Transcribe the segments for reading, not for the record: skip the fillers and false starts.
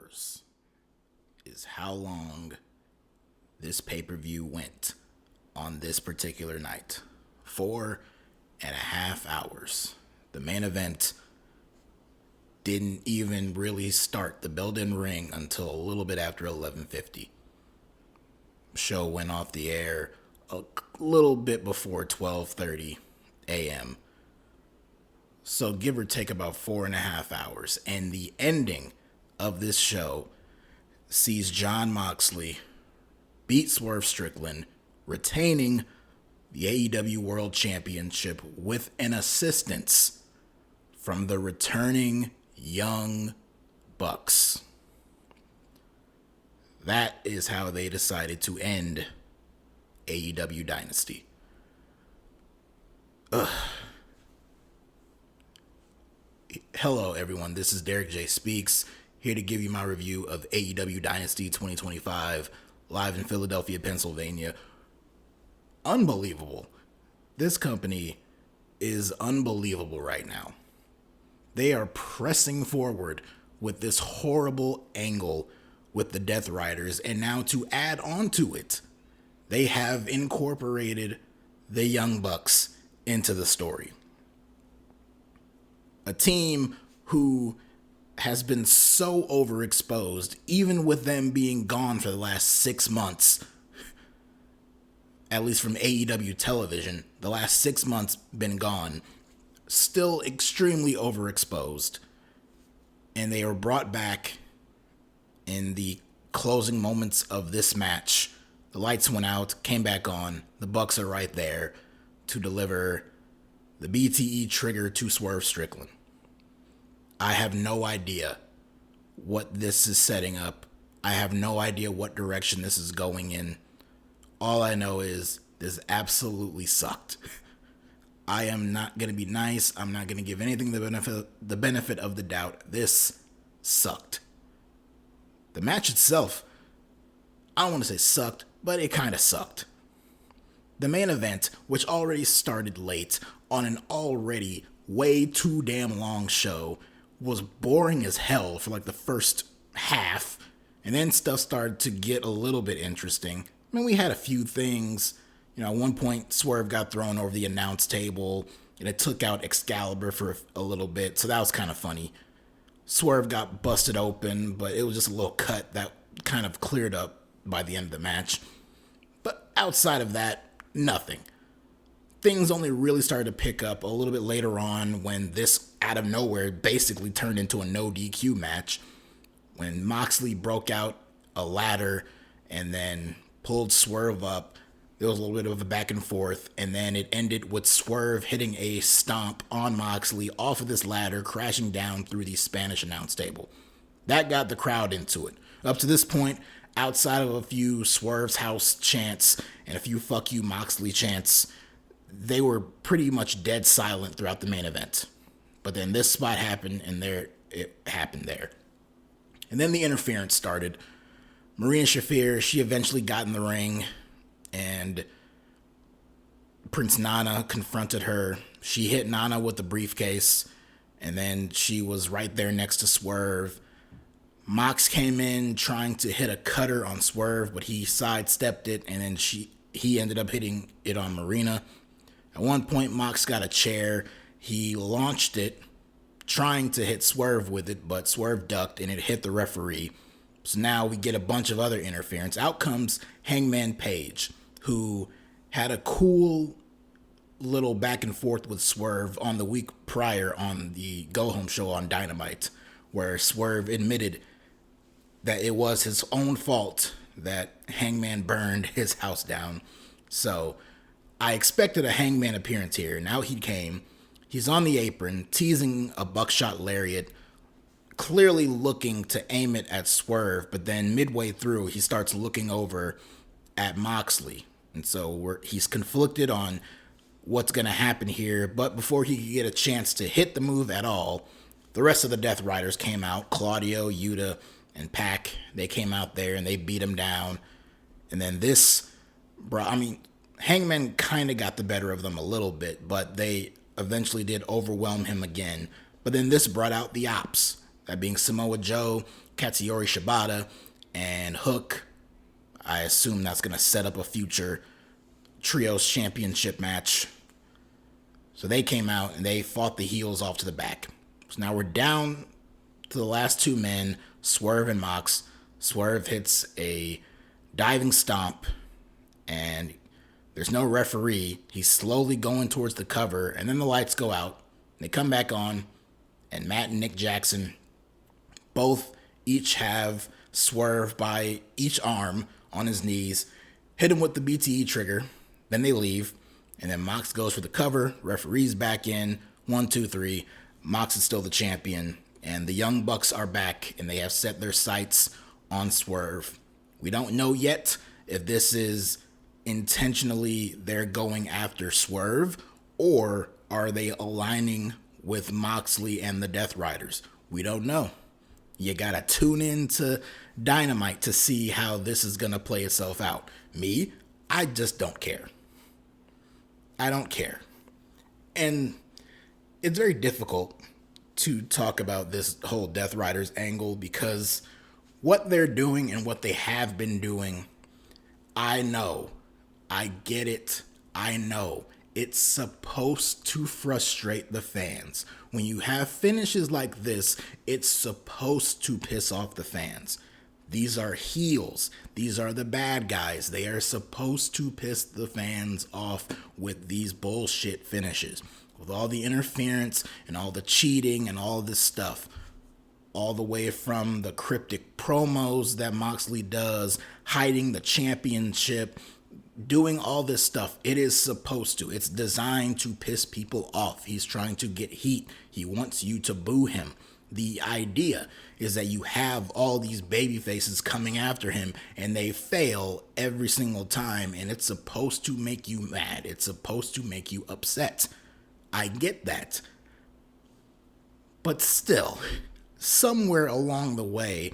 hours is how long this pay-per-view went on this particular night. 4.5 hours. The main event didn't even really start. The bell didn't ring until a little bit after 11:50. Show went off the air a little bit before 12:30 a.m. So give or take about 4.5 hours. And the ending of this show sees Jon Moxlet beat Swerve Strickland, retaining the AEW World Championship with an assistance from the returning Young Bucks. That is how they decided to end AEW Dynasty. Hello, everyone. This is DerekJ Speaks, here to give you my review of AEW Dynasty 2025, live in Philadelphia, Pennsylvania. Unbelievable. This company is unbelievable right now. They are pressing forward with this horrible angle with the Death Riders, and now to add on to it, they have incorporated the Young Bucks into the story. A team who has been so overexposed, even with them being gone for the last 6 months, at least from AEW television, the last 6 months been gone, still extremely overexposed. And they were brought back in the closing moments of this match. The lights went out, came back on. The Bucks are right there to deliver the BTE trigger to Swerve Strickland. I have no idea what this is setting up. I have no idea what direction this is going in. All I know is this absolutely sucked. I am not going to be nice. I'm not going to give anything the benefit of the doubt. This sucked. The match itself, I don't want to say sucked, but it kind of sucked. The main event, which already started late on an already way too damn long show, was boring as hell for like the first half, and then stuff started to get a little bit interesting. I mean, we had a few things. At one point, Swerve got thrown over the announce table, and it took out Excalibur for a little bit, so that was kind of funny. Swerve got busted open, but it was just a little cut that kind of cleared up by the end of the match. But outside of that, nothing. Things only really started to pick up a little bit later on when this, out of nowhere, basically turned into a no DQ match. When Moxley broke out a ladder and then pulled Swerve up, there was a little bit of a back and forth, and then it ended with Swerve hitting a stomp on Moxley off of this ladder, crashing down through the Spanish announce table. That got the crowd into it. Up to this point, outside of a few Swerve's house chants and a few fuck you Moxley chants, they were pretty much dead silent throughout the main event. But then this spot happened, and it happened there. And then the interference started. Marina Shafir, she eventually got in the ring, and Prince Nana confronted her. She hit Nana with the briefcase, and then she was right there next to Swerve. Mox came in trying to hit a cutter on Swerve, but he sidestepped it, and then he ended up hitting it on Marina. At one point, Mox got a chair. He launched it, trying to hit Swerve with it, but Swerve ducked, and it hit the referee. So now we get a bunch of other interference. Out comes Hangman Page, who had a cool little back and forth with Swerve on the week prior on the Go Home show on Dynamite, where Swerve admitted that it was his own fault that Hangman burned his house down. So I expected a Hangman appearance here. Now he came. He's on the apron, teasing a buckshot lariat, clearly looking to aim it at Swerve, but then midway through, he starts looking over at Moxley. And so he's conflicted on what's going to happen here. But before he could get a chance to hit the move at all, the rest of the Death Riders came out. Claudio, Yuta, and Pac, they came out there and they beat him down. And then Hangman kind of got the better of them a little bit, but they eventually did overwhelm him again. But then this brought out the Ops, that being Samoa Joe, Katsuyori Shibata and Hook. I assume that's going to set up a future Trios Championship match. So they came out and they fought the heels off to the back. So now we're down to the last two men, Swerve and Mox. Swerve hits a diving stomp and there's no referee. He's slowly going towards the cover and then the lights go out. They come back on and Matt and Nick Jackson both each have Swerve by each arm on his knees, hit him with the BTE trigger, then they leave, and then Mox goes for the cover, referee's back in, 1, 2, 3, Mox is still the champion, and the Young Bucks are back, and they have set their sights on Swerve. We don't know yet if this is intentionally they're going after Swerve, or are they aligning with Moxley and the Death Riders? We don't know. You gotta tune in to Dynamite to see how this is gonna play itself out. Me, I just don't care. I don't care. And it's very difficult to talk about this whole Death Riders angle because what they're doing and what they have been doing, I know. I get it. I know. It's supposed to frustrate the fans. When you have finishes like this, it's supposed to piss off the fans. These are heels. These are the bad guys. They are supposed to piss the fans off with these bullshit finishes. With all the interference and all the cheating and all this stuff. All the way from the cryptic promos that Moxley does, hiding the championship, doing all this stuff. It is supposed to. It's designed to piss people off. He's trying to get heat. He wants you to boo him. The idea is that you have all these baby faces coming after him and they fail every single time, and it's supposed to make you mad. It's supposed to make you upset. I get that. But still, somewhere along the way,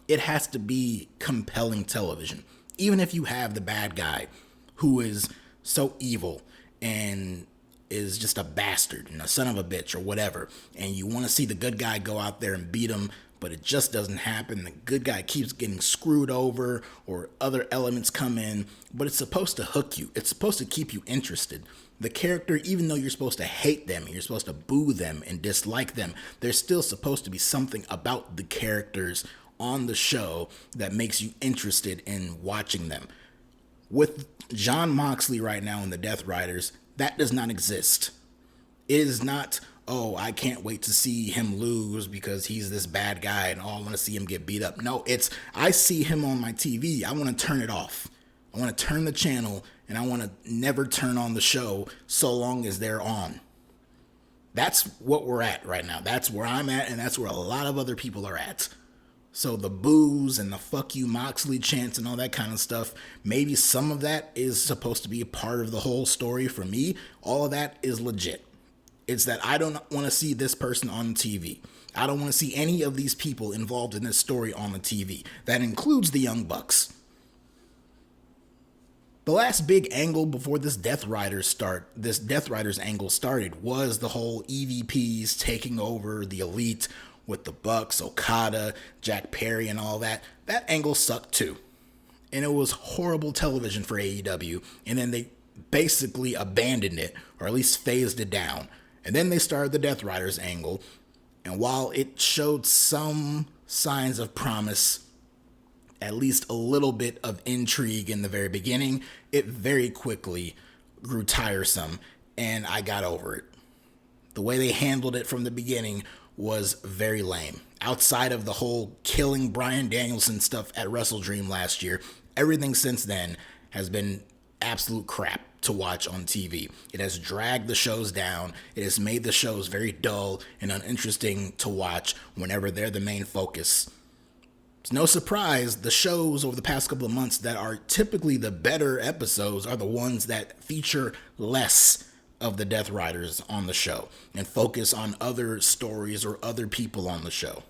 it has to be compelling television. Even if you have the bad guy who is so evil and is just a bastard and a son of a bitch or whatever, and you want to see the good guy go out there and beat him, but it just doesn't happen. The good guy keeps getting screwed over or other elements come in, but it's supposed to hook you. It's supposed to keep you interested. The character, even though you're supposed to hate them and you're supposed to boo them and dislike them, there's still supposed to be something about the characters on the show that makes you interested in watching them. With Jon Moxley right now in the Death Riders, that does not exist. It is not, oh, I can't wait to see him lose because he's this bad guy and oh, I want to see him get beat up. No, it's, I see him on my TV, I want to turn it off. I want to turn the channel and I want to never turn on the show so long as they're on. That's what we're at right now. That's where I'm at, and that's where a lot of other people are at. So the boos and the fuck you Moxley chants and all that kind of stuff, maybe some of that is supposed to be a part of the whole story. For me, all of that is legit. It's that I don't want to see this person on TV. I don't want to see any of these people involved in this story on the TV. That includes the Young Bucks. The last big angle before this Death Riders angle started was the whole EVPs taking over the Elite with the Bucks, Okada, Jack Perry, and all that. That angle sucked too. And it was horrible television for AEW. And then they basically abandoned it, or at least phased it down. And then they started the Death Riders angle. And while it showed some signs of promise, at least a little bit of intrigue in the very beginning, it very quickly grew tiresome, and I got over it. The way they handled it from the beginning was very lame. Outside of the whole killing Bryan Danielson stuff at Wrestle Dream last year, everything since then has been absolute crap to watch on TV. It has dragged the shows down. It has made the shows very dull and uninteresting to watch whenever they're the main focus. It's no surprise the shows over the past couple of months that are typically the better episodes are the ones that feature less of the Death Riders on the show and focus on other stories or other people on the show.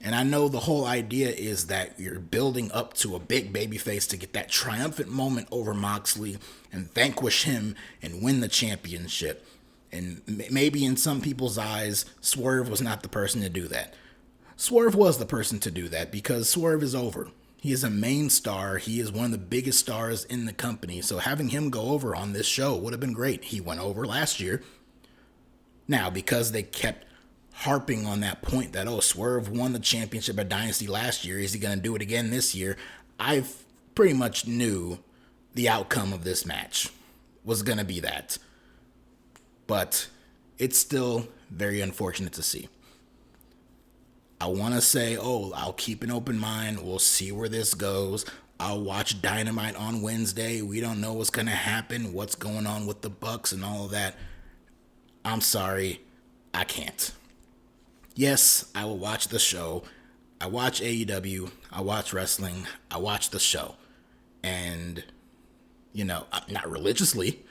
And I know the whole idea is that you're building up to a big babyface to get that triumphant moment over Moxley and vanquish him and win the championship. And maybe in some people's eyes, Swerve was not the person to do that. Swerve was the person to do that because Swerve is over. He is a main star. He is one of the biggest stars in the company. So having him go over on this show would have been great. He went over last year. Now, because they kept harping on that point that, oh, Swerve won the championship at Dynasty last year, is he going to do it again this year? I pretty much knew the outcome of this match was going to be that. But it's still very unfortunate to see. I want to say, oh, I'll keep an open mind. We'll see where this goes. I'll watch Dynamite on Wednesday. We don't know what's going to happen, what's going on with the Bucks and all of that. I'm sorry, I can't. Yes, I will watch the show. I watch AEW. I watch wrestling. I watch the show. And, not religiously.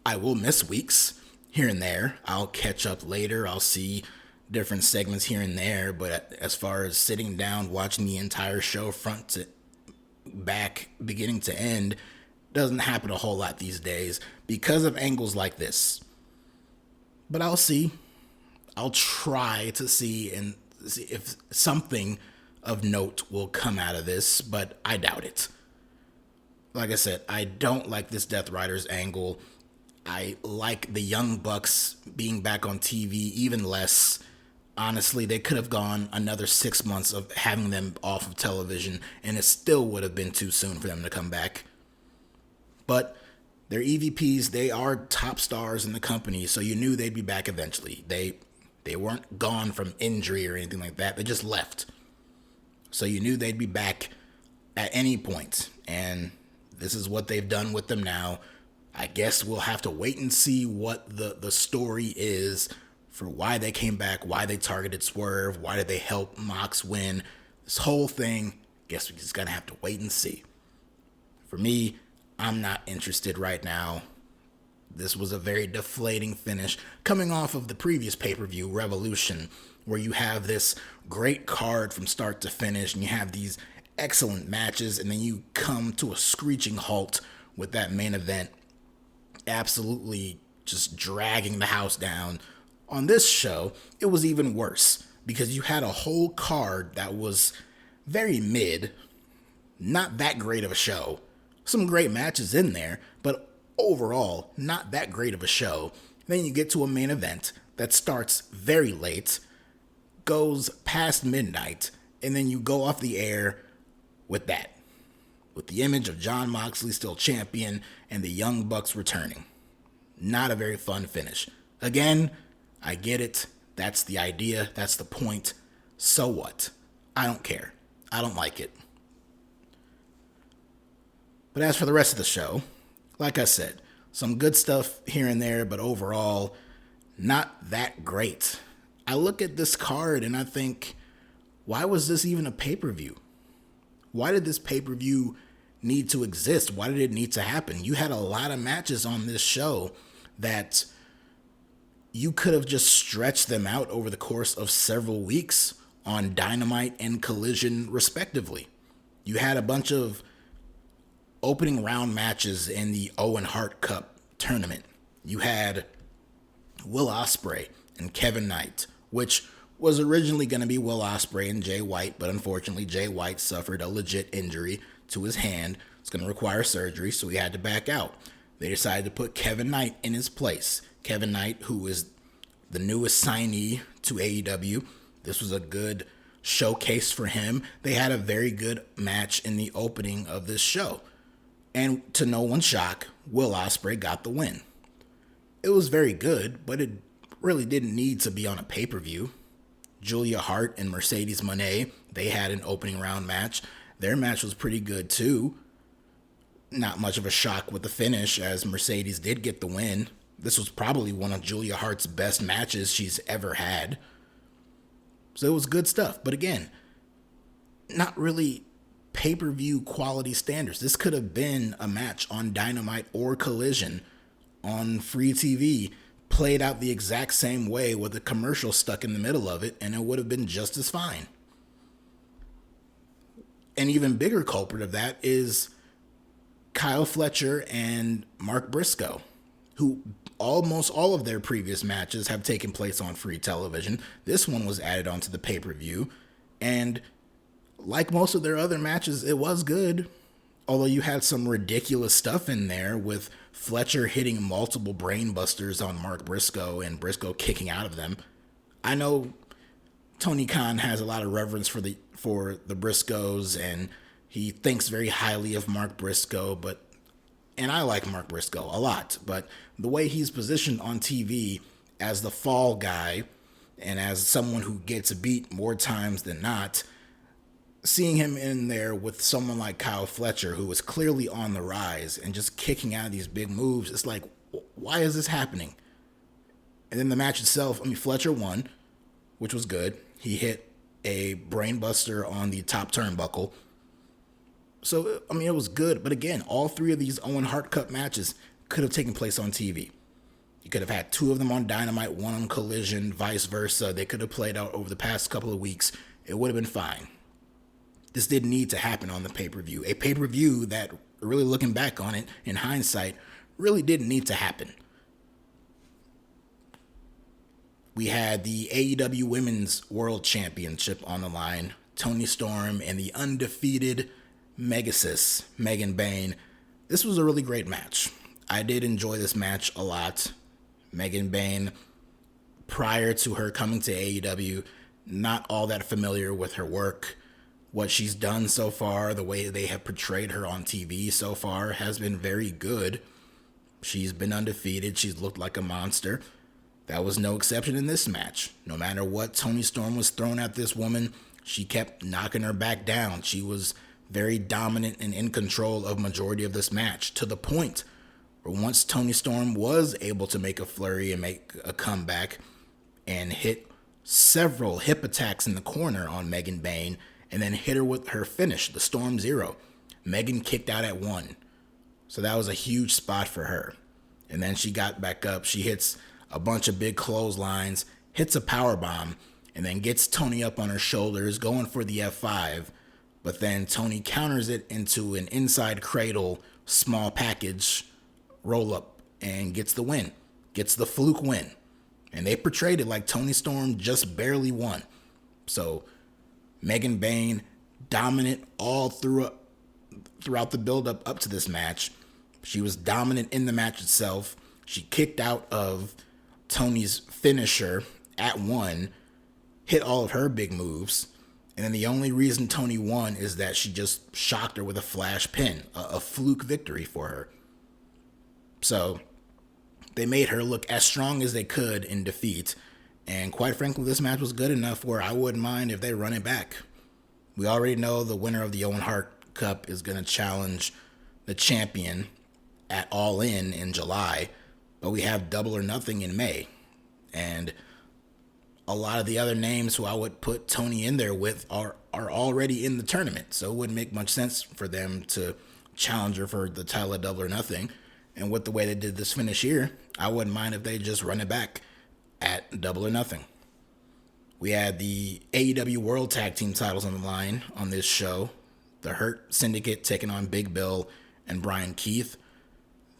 I will miss weeks here and there. I'll catch up later. I'll see different segments here and there, but as far as sitting down, watching the entire show front to back, beginning to end, doesn't happen a whole lot these days because of angles like this. But I'll see. I'll try to see and see if something of note will come out of this, but I doubt it. Like I said, I don't like this Death Riders angle. I like the Young Bucks being back on TV even less. Honestly, they could have gone another 6 months of having them off of television, and it still would have been too soon for them to come back. But they're EVPs. They are top stars in the company, so you knew they'd be back eventually. They weren't gone from injury or anything like that. They just left. So you knew they'd be back at any point, and this is what they've done with them now. I guess we'll have to wait and see what the story is for why they came back, why they targeted Swerve, why did they help Mox win. This whole thing, guess we're just going to have to wait and see. For me, I'm not interested right now. This was a very deflating finish coming off of the previous pay-per-view, Revolution, where you have this great card from start to finish and you have these excellent matches, and then you come to a screeching halt with that main event absolutely just dragging the house down. On this show, it was even worse because you had a whole card that was very mid, not that great of a show. Some great matches in there, but overall, not that great of a show. Then you get to a main event that starts very late, goes past midnight, and then you go off the air with that. With the image of Jon Moxley still champion and the Young Bucks returning. Not a very fun finish. Again, I get it. That's the idea. That's the point. So what? I don't care. I don't like it. But as for the rest of the show, like I said, some good stuff here and there, but overall, not that great. I look at this card and I think, why was this even a pay-per-view? Why did this pay-per-view need to exist? Why did it need to happen? You had a lot of matches on this show that you could have just stretched them out over the course of several weeks on Dynamite and Collision, respectively. You had a bunch of opening round matches in the Owen Hart Cup tournament. You had Will Ospreay and Kevin Knight, which was originally going to be Will Ospreay and Jay White, but unfortunately Jay White suffered a legit injury to his hand. It's going to require surgery, so he had to back out. They decided to put Kevin Knight in his place. Kevin Knight, who is the newest signee to AEW. This was a good showcase for him. They had a very good match in the opening of this show. And to no one's shock, Will Ospreay got the win. It was very good, but it really didn't need to be on a pay-per-view. Julia Hart and Mercedes Moné, they had an opening round match. Their match was pretty good too. Not much of a shock with the finish, as Mercedes did get the win. This was probably one of Julia Hart's best matches she's ever had. So it was good stuff. But again, not really pay-per-view quality standards. This could have been a match on Dynamite or Collision on free TV, played out the exact same way with a commercial stuck in the middle of it, and it would have been just as fine. An even bigger culprit of that is Kyle Fletcher and Mark Briscoe. who almost all of their previous matches have taken place on free television. This one was added onto the pay-per-view, and like most of their other matches, it was good. Although you had some ridiculous stuff in there with Fletcher hitting multiple brainbusters on Mark Briscoe and Briscoe kicking out of them. I know Tony Khan has a lot of reverence for the Briscoes, and he thinks very highly of Mark Briscoe, and I like Mark Briscoe a lot, but the way he's positioned on TV as the fall guy and as someone who gets beat more times than not, seeing him in there with someone like Kyle Fletcher, who was clearly on the rise and just kicking out of these big moves, it's like, why is this happening? And then the match itself, Fletcher won, which was good. He hit a brainbuster on the top turnbuckle. So, it was good. But again, all three of these Owen Hart Cup matches could have taken place on TV. You could have had two of them on Dynamite, one on Collision, vice versa. They could have played out over the past couple of weeks. It would have been fine. This didn't need to happen on the pay-per-view. A pay-per-view that, really looking back on it, in hindsight, really didn't need to happen. We had the AEW Women's World Championship on the line. Toni Storm and the undefeated Megasis, Megan Bayne. This was a really great match. I did enjoy this match a lot. Megan Bayne, prior to her coming to AEW, not all that familiar with her work. What she's done so far, the way they have portrayed her on TV so far, has been very good. She's been undefeated. She's looked like a monster. That was no exception in this match. No matter what Toni Storm was throwing at this woman, she kept knocking her back down. She was very dominant and in control of majority of this match, to the point where once Toni Storm was able to make a flurry and make a comeback and hit several hip attacks in the corner on Megan Bayne, and then hit her with her finish, the Storm Zero. Megan kicked out at 1. So that was a huge spot for her. And then she got back up. She hits a bunch of big clotheslines, hits a powerbomb, and then gets Toni up on her shoulders, going for the F5. But then Toni counters it into an inside cradle, small package roll-up, and gets the win. Gets the fluke win. And they portrayed it like Toni Storm just barely won. So Megan Bayne, dominant all throughout the build-up up to this match. She was dominant in the match itself. She kicked out of Toni's finisher at 1, hit all of her big moves, and then the only reason Toni won is that she just shocked her with a flash pin, a fluke victory for her. So they made her look as strong as they could in defeat. And quite frankly, this match was good enough where I wouldn't mind if they run it back. We already know the winner of the Owen Hart Cup is going to challenge the champion at All In July, but we have Double or Nothing in May. And a lot of the other names who I would put Toni in there with are already in the tournament, so it wouldn't make much sense for them to challenge her for the title of Double or Nothing. And with the way they did this finish here, I wouldn't mind if they just run it back at Double or Nothing. We had the AEW World Tag Team titles on the line on this show. The Hurt Syndicate taking on Big Bill and Brian Keith.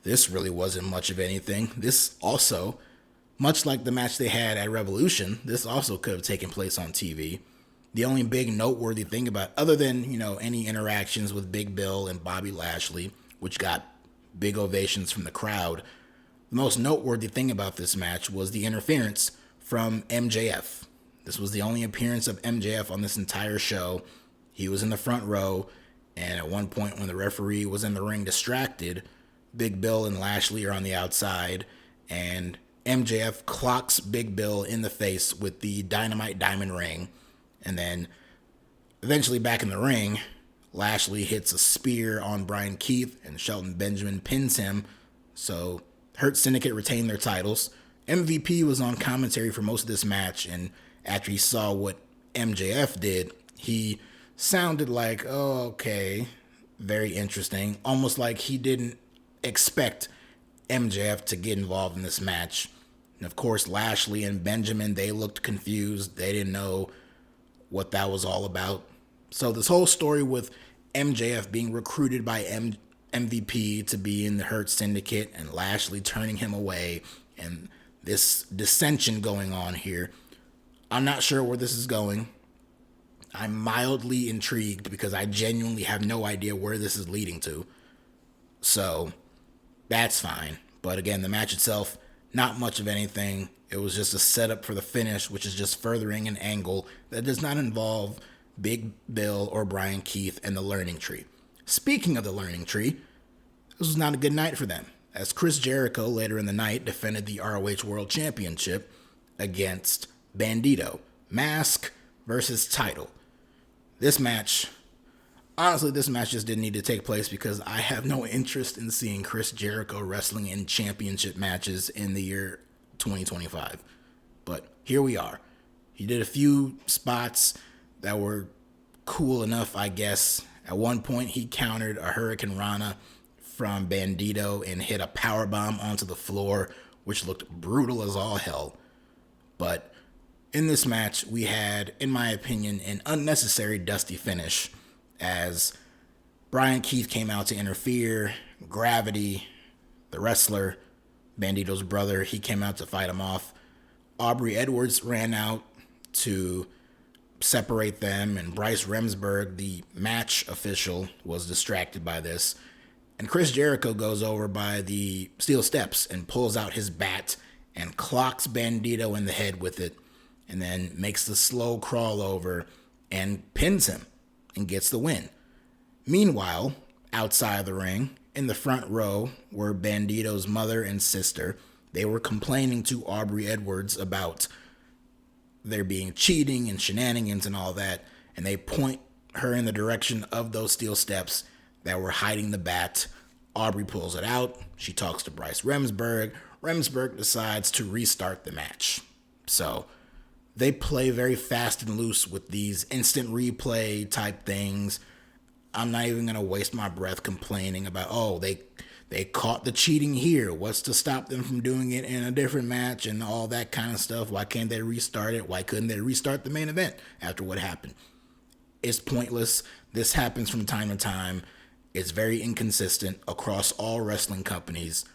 This really wasn't much of anything. This also, much like the match they had at Revolution, this also could have taken place on TV. The only big noteworthy thing about, other than, any interactions with Big Bill and Bobby Lashley, which got big ovations from the crowd, the most noteworthy thing about this match was the interference from MJF. This was the only appearance of MJF on this entire show. He was in the front row, and at one point when the referee was in the ring distracted, Big Bill and Lashley are on the outside, and MJF clocks Big Bill in the face with the Dynamite Diamond Ring. And then eventually back in the ring, Lashley hits a spear on Brian Keith, and Shelton Benjamin pins him. So Hurt Syndicate retained their titles. MVP was on commentary for most of this match, and after he saw what MJF did, he sounded like, oh, okay, very interesting. Almost like he didn't expect MJF to get involved in this match. And of course, Lashley and Benjamin, they looked confused. They didn't know what that was all about. So this whole story with MJF being recruited by MVP to be in the Hurt Syndicate and Lashley turning him away and this dissension going on here. I'm not sure where this is going. I'm mildly intrigued because I genuinely have no idea where this is leading to. So that's fine. But again, the match itself, not much of anything. It was just a setup for the finish, which is just furthering an angle that does not involve Big Bill or Brian Keith and the Learning Tree. Speaking of the Learning Tree, this was not a good night for them, as Chris Jericho later in the night defended the ROH World Championship against Bandito. Mask versus title. This match just didn't need to take place because I have no interest in seeing Chris Jericho wrestling in championship matches in the year 2025. But here we are. He did a few spots that were cool enough, I guess. At one point, he countered a Hurricane Rana from Bandito and hit a powerbomb onto the floor, which looked brutal as all hell. But in this match, we had, in my opinion, an unnecessary dusty finish as Brian Keith came out to interfere. Gravity, the wrestler, Bandito's brother, he came out to fight him off. Aubrey Edwards ran out to separate them, and Bryce Remsburg, the match official, was distracted by this. And Chris Jericho goes over by the steel steps and pulls out his bat and clocks Bandito in the head with it, and then makes the slow crawl over and pins him and gets the win. Meanwhile, outside the ring, in the front row, were Bandito's mother and sister. They were complaining to Aubrey Edwards about there being cheating and shenanigans and all that, and they point her in the direction of those steel steps that were hiding the bat. Aubrey pulls it out. She talks to Bryce Remsburg. Remsburg decides to restart the match. So they play very fast and loose with these instant replay type things. I'm not even going to waste my breath complaining about, oh, they caught the cheating here. What's to stop them from doing it in a different match and all that kind of stuff? Why can't they restart it? Why couldn't they restart the main event after what happened? It's pointless. This happens from time to time. It's very inconsistent across all wrestling companies.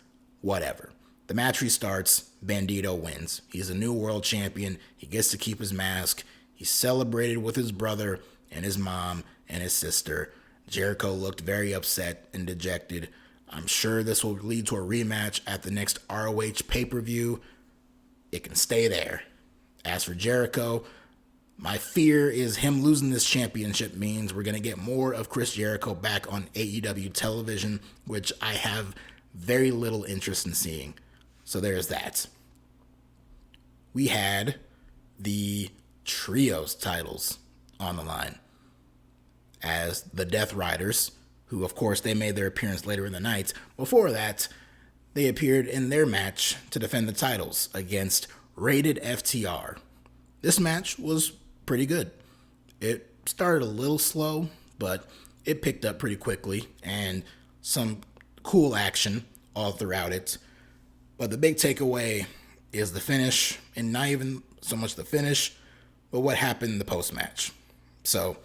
Whatever. The match restarts. Bandito wins. He's a new world champion. He gets to keep his mask. He celebrated with his brother and his mom and his sister. Jericho looked very upset and dejected. I'm sure this will lead to a rematch at the next ROH pay-per-view. It can stay there. As for Jericho, my fear is him losing this championship means we're going to get more of Chris Jericho back on AEW television, which I have very little interest in seeing. So there's that. We had the Trios titles on the line as the Death Riders, who, of course, they made their appearance later in the night. Before that, they appeared in their match to defend the titles against Rated FTR. This match was pretty good. It started a little slow, but it picked up pretty quickly, and some cool action all throughout it. But the big takeaway is the finish, and not even so much the finish, but what happened in the post-match. So,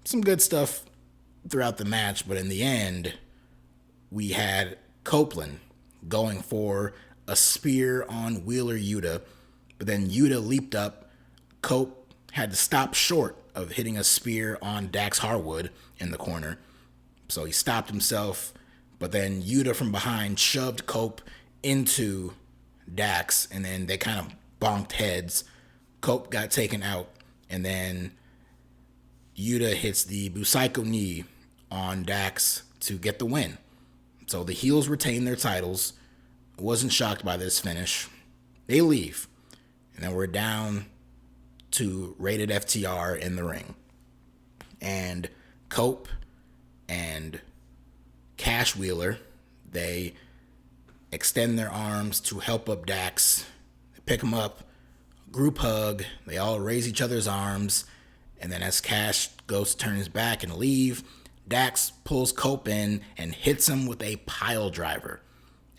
some good stuff throughout the match, but in the end, we had Copeland going for a spear on Wheeler Yuta, but then Yuta leaped up. Cope had to stop short of hitting a spear on Dax Harwood in the corner, so he stopped himself, but then Yuta from behind shoved Cope into Dax, and then they kind of bonked heads. Cope got taken out, and then Yuta hits the Busaiku knee on Dax to get the win. So the heels retain their titles. Wasn't shocked by this finish. They leave. And then we're down to Rated FTR in the ring. And Cope and Cash Wheeler, they extend their arms to help up Dax. They pick him up, group hug. They all raise each other's arms. And then as Cash goes to turn his back and leave, Dax pulls Cope in and hits him with a pile driver.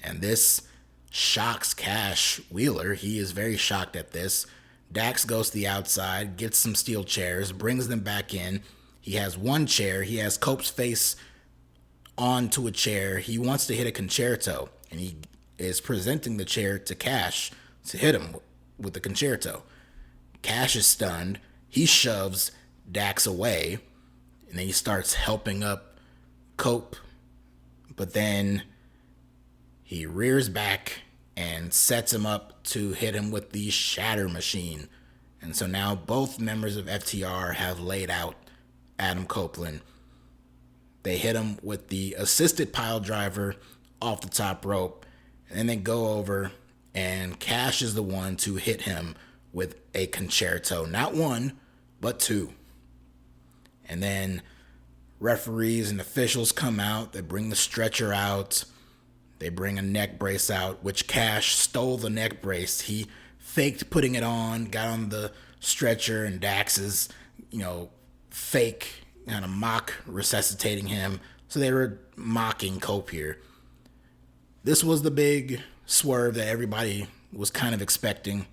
And this shocks Cash Wheeler. He is very shocked at this. Dax goes to the outside, gets some steel chairs, brings them back in. He has one chair. He has Cope's face onto a chair. He wants to hit a concerto, and he is presenting the chair to Cash to hit him with the concerto. Cash is stunned. He shoves Dax away, and then he starts helping up Cope. But then he rears back and sets him up to hit him with the Shatter Machine. And so now both members of FTR have laid out Adam Copeland. They hit him with the assisted pile driver off the top rope, and then they go over, and Cash is the one to hit him with a concerto. Not one, but two. And then referees and officials come out. They bring the stretcher out. They bring a neck brace out, which Cash stole the neck brace. He faked putting it on, got on the stretcher, and Dax is, fake kind of mock resuscitating him. So they were mocking Cope here. This was the big swerve that everybody was kind of expecting.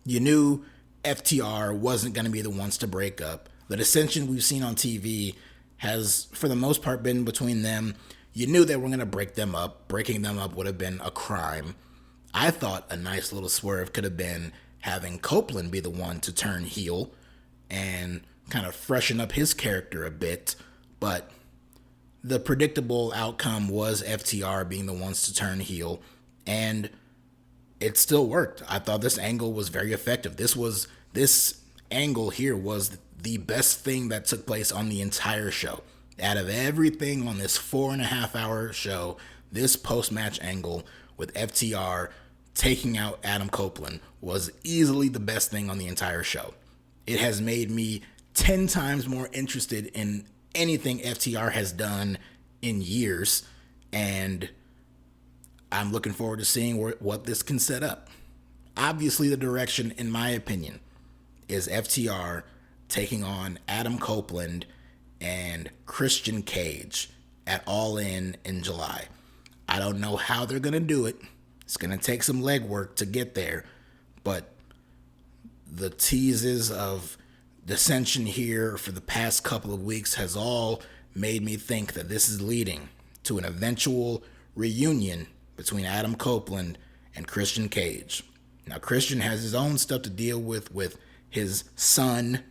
You knew FTR wasn't going to be the ones to break up. The dissension we've seen on TV has, for the most part, been between them. You knew they were going to break them up. Breaking them up would have been a crime. I thought a nice little swerve could have been having Copeland be the one to turn heel and kind of freshen up his character a bit. But the predictable outcome was FTR being the ones to turn heel, and it still worked. I thought this angle was very effective. This angle here was the best thing that took place on the entire show. Out of everything on this 4.5-hour show, this post-match angle with FTR taking out Adam Copeland was easily the best thing on the entire show. It has made me 10 times more interested in anything FTR has done in years, and I'm looking forward to seeing what this can set up. Obviously, the direction, in my opinion, is FTR taking on Adam Copeland and Christian Cage at All In July. I don't know how they're going to do it. It's going to take some legwork to get there, but the teases of dissension here for the past couple of weeks has all made me think that this is leading to an eventual reunion between Adam Copeland and Christian Cage. Now, Christian has his own stuff to deal with his son,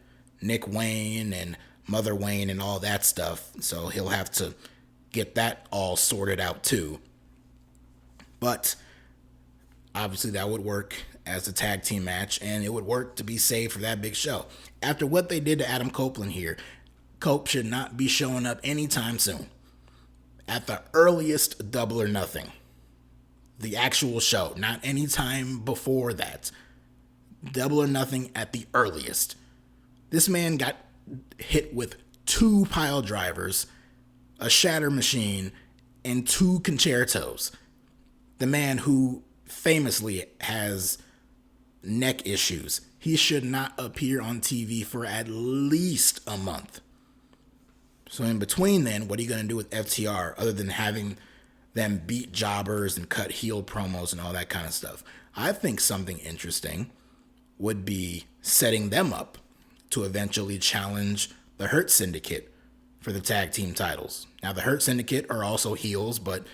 Nick Wayne, and Mother Wayne, and all that stuff, so he'll have to get that all sorted out too. But obviously that would work as a tag team match, and it would work to be saved for that big show. After what they did to Adam Copeland here, Cope should not be showing up anytime soon. At the earliest, Double or Nothing. The actual show, not any time before that. Double or Nothing at the earliest. This man got hit with 2 pile drivers, a shatter machine, and 2 concertos. The man who famously has neck issues. He should not appear on TV for at least a month. So in between then, what are you going to do with FTR other than having them beat jobbers and cut heel promos and all that kind of stuff? I think something interesting would be setting them up to eventually challenge the Hurt Syndicate for the tag team titles. Now, the Hurt Syndicate are also heels, but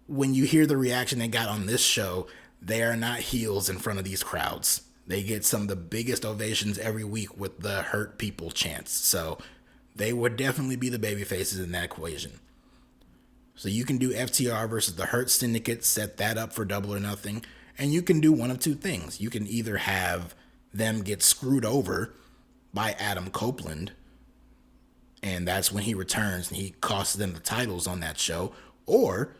when you hear the reaction they got on this show, they are not heels in front of these crowds. They get some of the biggest ovations every week with the Hurt People chants. So they would definitely be the baby faces in that equation. So you can do FTR versus the Hurt Syndicate, set that up for Double or Nothing, and you can do one of two things. You can either have them get screwed over by Adam Copeland, and that's when he returns and he costs them the titles on that show, or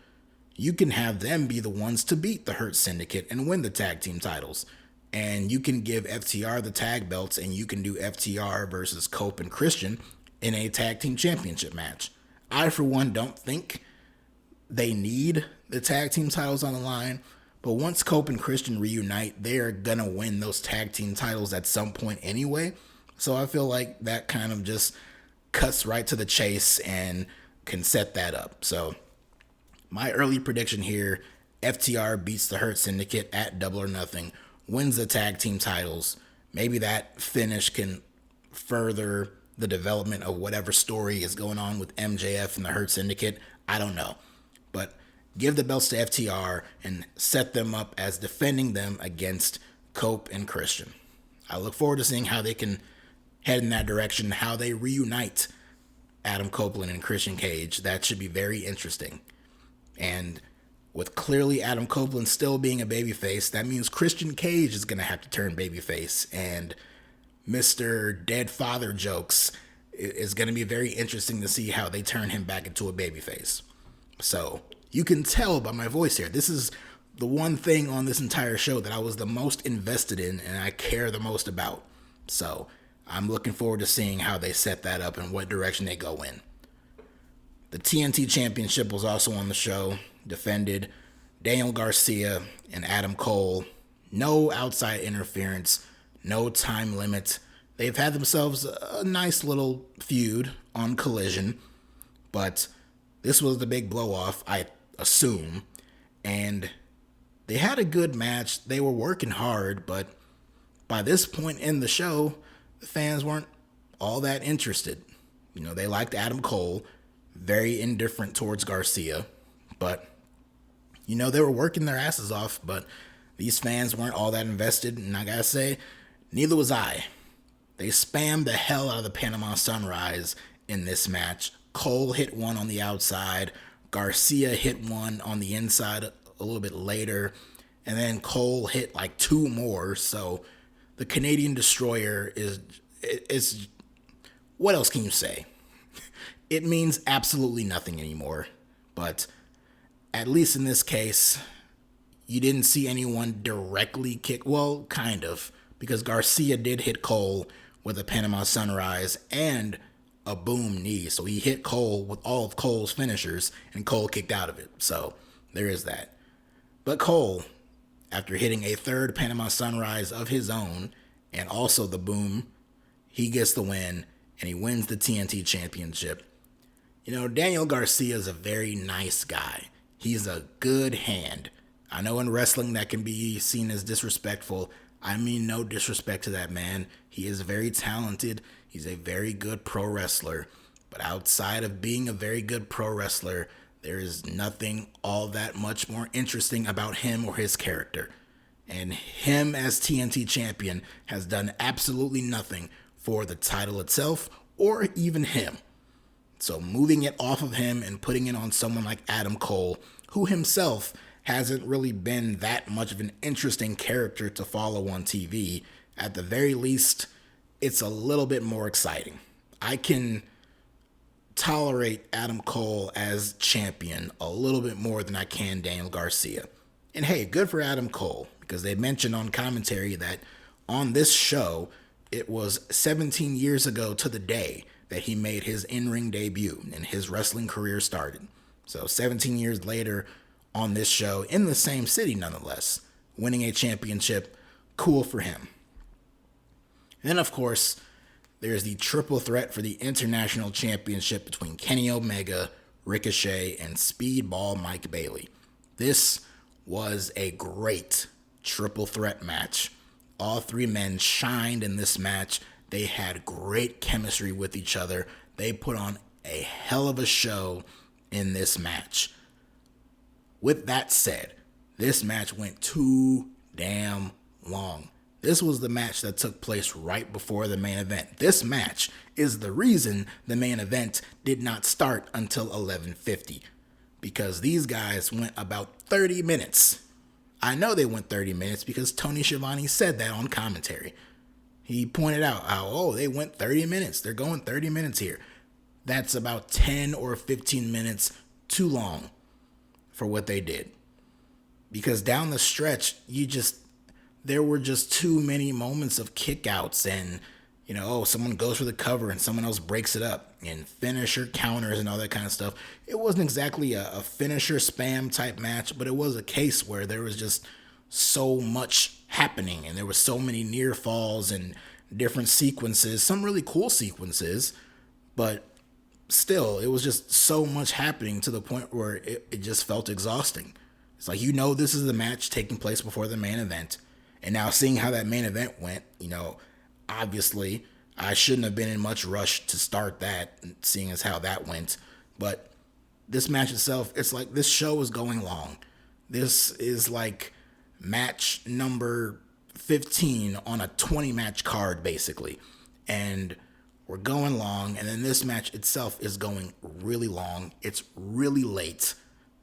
you can have them be the ones to beat the Hurt Syndicate and win the tag team titles. And you can give FTR the tag belts, and you can do FTR versus Cope and Christian in a tag team championship match. I, for one, don't think they need the tag team titles on the line, but once Cope and Christian reunite, they're going to win those tag team titles at some point anyway. So I feel like that kind of just cuts right to the chase and can set that up. So my early prediction here, FTR beats the Hurt Syndicate at Double or Nothing, wins the tag team titles. Maybe that finish can further the development of whatever story is going on with MJF and the Hurt Syndicate. I don't know. But give the belts to FTR and set them up as defending them against Cope and Christian. I look forward to seeing how they can head in that direction, how they reunite Adam Copeland and Christian Cage. That should be very interesting. And with clearly Adam Copeland still being a babyface, that means Christian Cage is going to have to turn babyface. And Mr. Dead Father jokes is going to be very interesting to see how they turn him back into a babyface. So you can tell by my voice here, this is the one thing on this entire show that I was the most invested in and I care the most about. So I'm looking forward to seeing how they set that up and what direction they go in. The TNT Championship was also on the show, defended Daniel Garcia and Adam Cole. No outside interference, no time limit. They've had themselves a nice little feud on Collision, but this was the big blow-off, I assume, and they had a good match. They were working hard, but by this point in the show, the fans weren't all that interested. You know, they liked Adam Cole, very indifferent towards Garcia, but, you know, they were working their asses off, but these fans weren't all that invested, and I gotta say, neither was I. They spammed the hell out of the Panama Sunrise in this match. Cole hit one on the outside, Garcia hit one on the inside a little bit later, and then Cole hit like two more, so the Canadian Destroyer is what else can you say? It means absolutely nothing anymore, but at least in this case, you didn't see anyone directly kick, well, kind of, because Garcia did hit Cole with a Panama Sunrise and a boom knee, so he hit Cole with all of Cole's finishers, and Cole kicked out of it, so there is that. But Cole, after hitting a third Panama Sunrise of his own, and also the boom, he gets the win, and he wins the TNT Championship. You know, Daniel Garcia is a very nice guy. He's a good hand. I know in wrestling that can be seen as disrespectful. I mean no disrespect to that man. He is very talented. He's a very good pro wrestler. But outside of being a very good pro wrestler, there is nothing all that much more interesting about him or his character. And him as TNT champion has done absolutely nothing for the title itself or even him. So moving it off of him and putting it on someone like Adam Cole, who himself hasn't really been that much of an interesting character to follow on TV, at the very least, it's a little bit more exciting. I can tolerate Adam Cole as champion a little bit more than I can Daniel Garcia. And hey, good for Adam Cole, because they mentioned on commentary that on this show, it was 17 years ago to the day that he made his in-ring debut and his wrestling career started. So 17 years later on this show, in the same city nonetheless, winning a championship, cool for him. And then, of course, there's the triple threat for the international championship between Kenny Omega, Ricochet, and Speedball Mike Bailey. This was a great triple threat match. All three men shined in this match. They had great chemistry with each other. They put on a hell of a show in this match. With that said, this match went too damn long. This was the match that took place right before the main event. This match is the reason the main event did not start until 11:50, because these guys went about 30 minutes. I know they went 30 minutes because Tony Schiavone said that on commentary. He pointed out how, they went 30 minutes. They're going 30 minutes here. That's about 10 or 15 minutes too long for what they did. Because down the stretch, there were just too many moments of kickouts and, someone goes for the cover and someone else breaks it up and finisher counters and all that kind of stuff. It wasn't exactly a finisher spam type match, but it was a case where there was just so much happening and there were so many near falls and different sequences, some really cool sequences, but still, it was just so much happening to the point where it just felt exhausting. It's like, this is the match taking place before the main event. And now seeing how that main event went, obviously, I shouldn't have been in much rush to start that, seeing as how that went. But this match itself, it's like this show is going long. This is like match number 15 on a 20 match card, basically. And we're going long, and then this match itself is going really long. It's really late.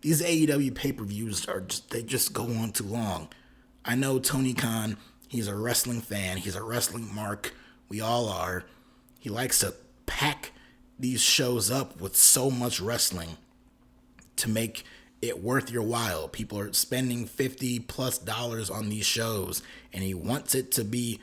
These AEW pay-per-views they just go on too long. I know Tony Khan, he's a wrestling fan, he's a wrestling mark. We all are. He likes to pack these shows up with so much wrestling to make it worth your while. People are spending $50+ on these shows, and he wants it to be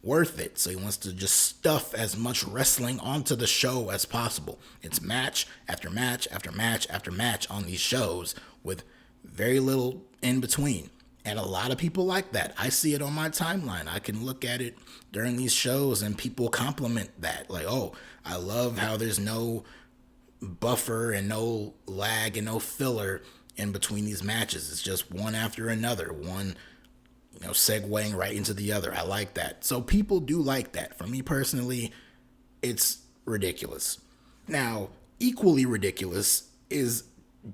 worth it. So he wants to just stuff as much wrestling onto the show as possible. It's match after match after match after match on these shows with very little in between. And a lot of people like that. I see it on my timeline. I can look at it during these shows and people compliment that. Like, oh, I love how there's no buffer and no lag and no filler in between these matches. It's just one after another, one, segueing right into the other. I like that. So people do like that. For me personally, it's ridiculous. Now, equally ridiculous is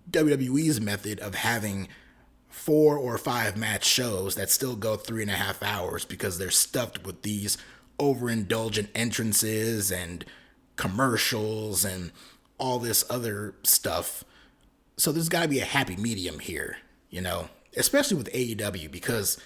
WWE's method of having 4 or 5 match shows that still go 3.5 hours because they're stuffed with these overindulgent entrances and commercials and all this other stuff. So there's got to be a happy medium here, especially with AEW, because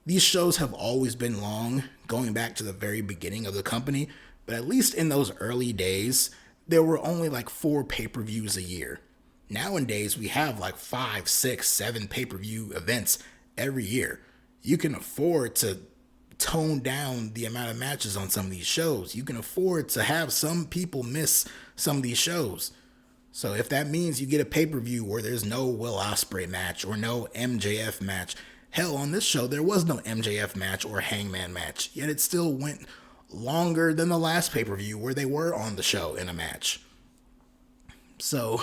these shows have always been long, going back to the very beginning of the company, but at least in those early days, there were only like 4 pay-per-views a year. Nowadays, we have like 5, 6, 7 pay-per-view events every year. You can afford to tone down the amount of matches on some of these shows. You can afford to have some people miss some of these shows. So if that means you get a pay-per-view where there's no Will Ospreay match or no MJF match, hell, on this show, there was no MJF match or Hangman match, yet it still went longer than the last pay-per-view where they were on the show in a match. So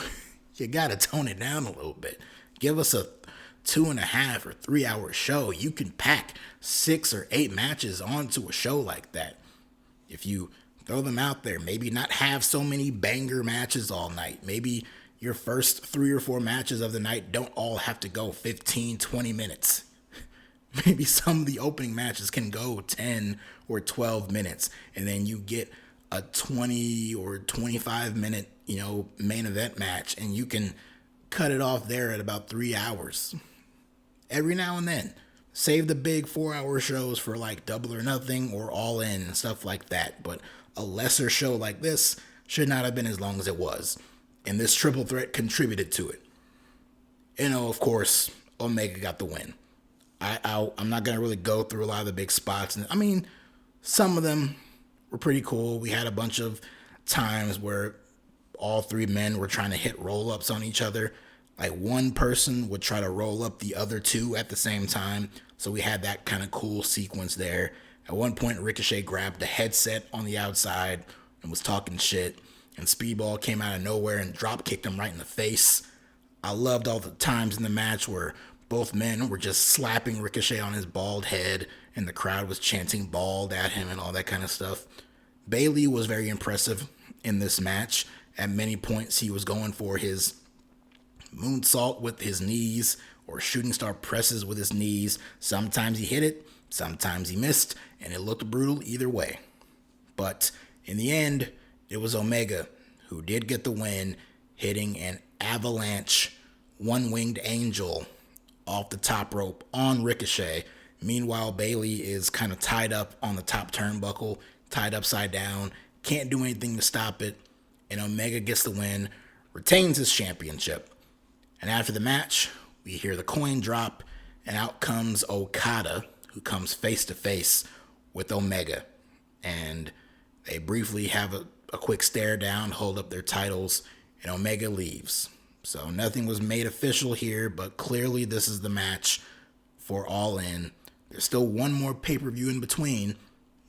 you gotta tone it down a little bit. Give us a 2.5 or 3 hour show. You can pack 6 or 8 matches onto a show like that. If you throw them out there, maybe not have so many banger matches all night. Maybe your first 3 or 4 matches of the night don't all have to go 15, 20 minutes. Maybe some of the opening matches can go 10 or 12 minutes, and then you get a 20 or 25 minute, main event match, and you can cut it off there at about 3 hours. Every now and then. Save the big 4-hour shows for like Double or Nothing or All In and stuff like that. But a lesser show like this should not have been as long as it was. And this triple threat contributed to it. Of course, Omega got the win. I'm not going to really go through a lot of the big spots. I mean, some of them were pretty cool. We had a bunch of times where all 3 men were trying to hit roll-ups on each other. Like one person would try to roll up the other 2 at the same time. So we had that kind of cool sequence there. At one point, Ricochet grabbed a headset on the outside and was talking shit. And Speedball came out of nowhere and drop kicked him right in the face. I loved all the times in the match where both men were just slapping Ricochet on his bald head and the crowd was chanting bald at him and all that kind of stuff. Bayley was very impressive in this match. At many points, he was going for his moonsault with his knees or shooting star presses with his knees. Sometimes he hit it, sometimes he missed, and it looked brutal either way. But in the end, it was Omega who did get the win, hitting an avalanche one-winged angel off the top rope on Ricochet. Meanwhile, Bayley is kind of tied up on the top turnbuckle, tied upside down, can't do anything to stop it, and Omega gets the win, retains his championship. And after the match, we hear the coin drop, and out comes Okada, who comes face to face with Omega. And they briefly have a quick stare down, hold up their titles, and Omega leaves. So nothing was made official here, but clearly this is the match for All In. There's still one more pay-per-view in between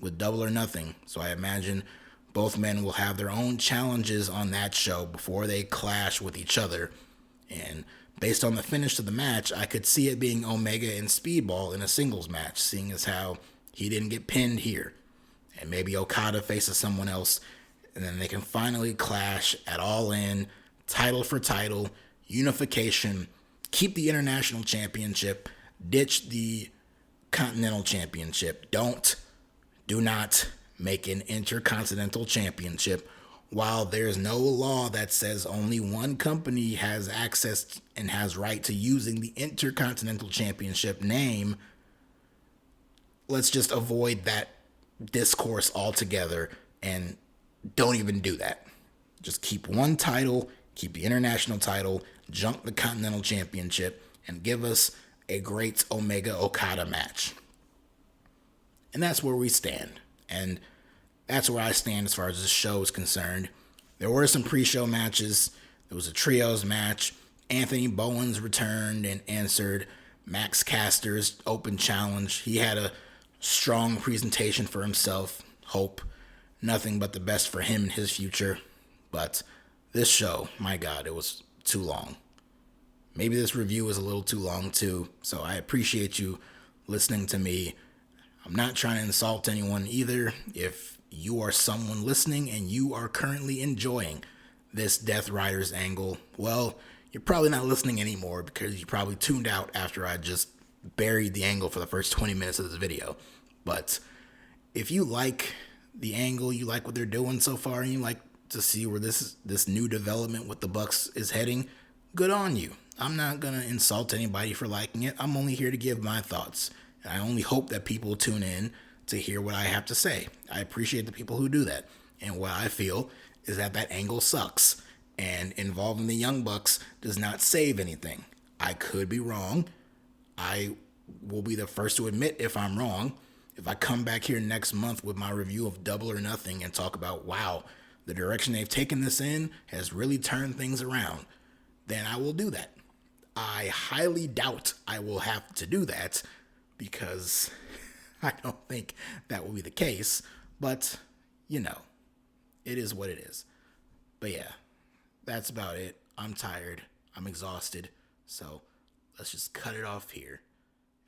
with Double or Nothing. So I imagine both men will have their own challenges on that show before they clash with each other. And based on the finish to the match, I could see it being Omega and Speedball in a singles match, seeing as how he didn't get pinned here. and maybe Okada faces someone else, and then they can finally clash at All In, title for title, unification, keep the International Championship, ditch the Continental Championship. Do not make an Intercontinental Championship. While there's no law that says only one company has access and has right to using the Intercontinental Championship name, let's just avoid that discourse altogether and don't even do that. Just keep one title, keep the international title, junk the Continental Championship, and give us a great Omega Okada match. And that's where we stand. And that's where I stand as far as this show is concerned. There were some pre-show matches. There was a trios match. Anthony Bowens returned and answered Max Caster's open challenge. He had a strong presentation for himself. Hope nothing but the best for him and his future. But this show, my God, it was too long. Maybe this review was a little too long too. So I appreciate you listening to me. I'm not trying to insult anyone either. If you are someone listening and you are currently enjoying this Death Riders angle, well, you're probably not listening anymore because you probably tuned out after I just buried the angle for the first 20 minutes of this video. But if you like the angle, you like what they're doing so far, and you like to see where this new development with the Bucks is heading, good on you. I'm not going to insult anybody for liking it. I'm only here to give my thoughts. And I only hope that people tune in to hear what I have to say. I appreciate the people who do that. And what I feel is that angle sucks. And involving the Young Bucks does not save anything. I could be wrong. I will be the first to admit if I'm wrong. If I come back here next month with my review of Double or Nothing and talk about, wow, the direction they've taken this in has really turned things around, then I will do that. I highly doubt I will have to do that, because I don't think that will be the case. But, you know, it is what it is. But yeah, that's about it. I'm tired. I'm exhausted. So let's just cut it off here.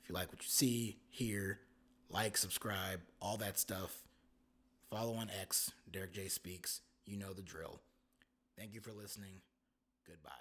If you like what you see, hear, like, subscribe, all that stuff. Follow on X, DerekJ Speaks. You know the drill. Thank you for listening. Goodbye.